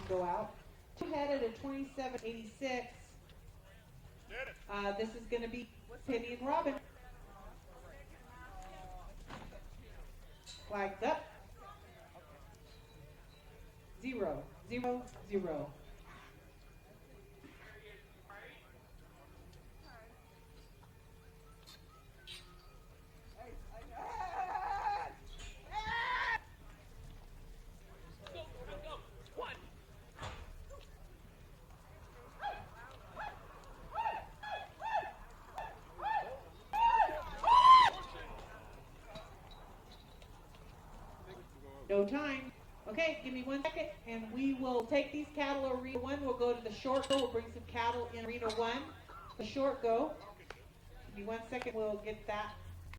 go out. Two headed at 27.86. This is going to be Penny and Robin. Flags up. 0, 0, 0. No time. Okay, give me 1 second, and we will take these cattle arena 1. We'll go to the short go. We'll bring some cattle in arena 1. The short go. Give me 1 second. We'll get that